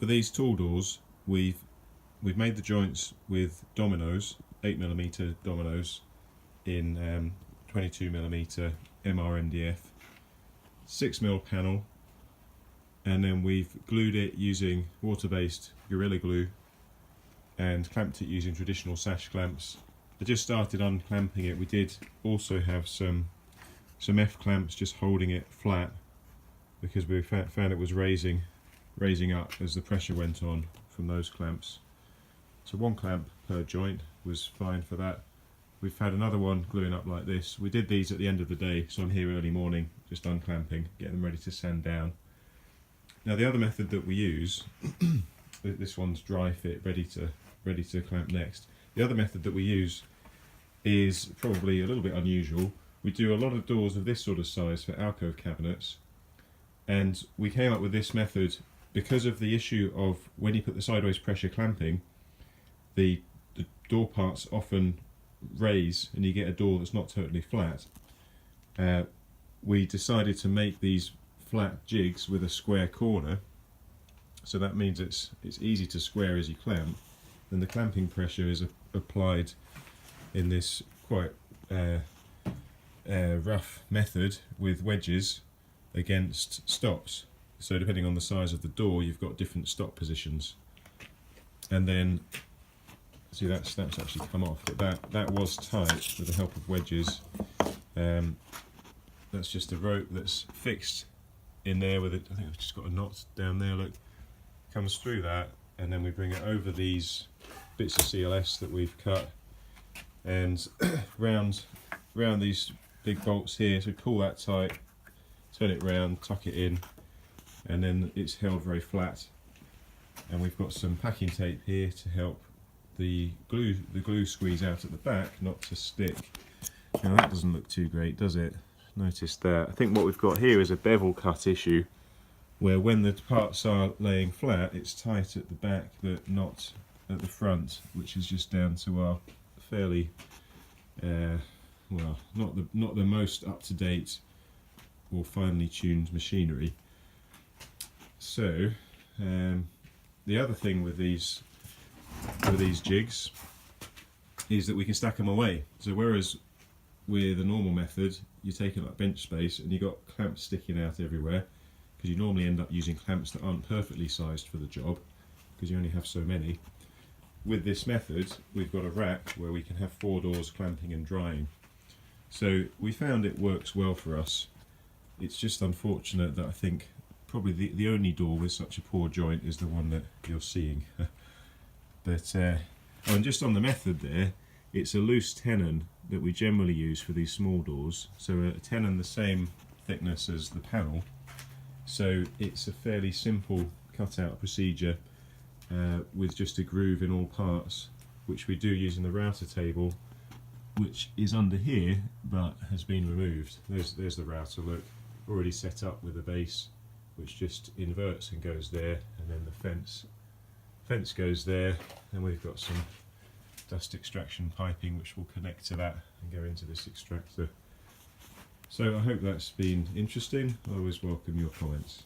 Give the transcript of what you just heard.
for these tall doors, we've made the joints with Domino's, 8mm Domino's in 22mm MDF, 6mm panel, and then we've glued it using water-based Gorilla Glue and clamped it using traditional sash clamps. I just started unclamping it. We did also have some F clamps just holding it flat because we found it was raising up as the pressure went on from those clamps. So one clamp per joint was fine for that. We've had another one gluing up like this. We did these at the end of the day, so I'm here early morning just unclamping, getting them ready to sand down. Now the other method that we use, this one's dry fit, ready to clamp next. The other method that we use is probably a little bit unusual. We do a lot of doors of this sort of size for alcove cabinets, and we came up with this method because of the issue of when you put the sideways pressure clamping, the door parts often raise and you get a door that's not totally flat. We decided to make these flat jigs with a square corner, so that means it's easy to square as you clamp, and the clamping pressure is applied in this quite rough method with wedges against stops. So depending on the size of the door, you've got different stop positions. And then, see, that's actually come off, but that was tight with the help of wedges. That's just a rope that's fixed in there with it. I think I've just got a knot down there, look, comes through that, and then we bring it over these bits of CLS that we've cut and round these big bolts here. So pull that tight, turn it round, tuck it in, and then it's held very flat. And we've got some packing tape here to help the glue squeeze out at the back, not to stick. Now that doesn't look too great, does it? Notice that. I think what we've got here is a bevel cut issue, where when the parts are laying flat, it's tight at the back but not at the front, which is just down to our fairly, well, not the most up-to-date or finely tuned machinery. So the other thing with these jigs is that we can stack them away. So whereas with a normal method you're taking up bench space and you've got clamps sticking out everywhere, because you normally end up using clamps that aren't perfectly sized for the job because you only have so many. With this method we've got a rack where we can have 4 doors clamping and drying. So we found it works well for us. It's just unfortunate that I think probably the only door with such a poor joint is the one that you're seeing. But oh, and just on the method there, it's a loose tenon that we generally use for these small doors. So a tenon the same thickness as the panel. So it's a fairly simple cutout procedure with just a groove in all parts, which we do using the router table, which is under here but has been removed. There's the router, look, already set up with a base which just inverts and goes there, and then the fence goes there, and we've got some dust extraction piping which will connect to that and go into this extractor. So I hope that's been interesting. I always welcome your comments.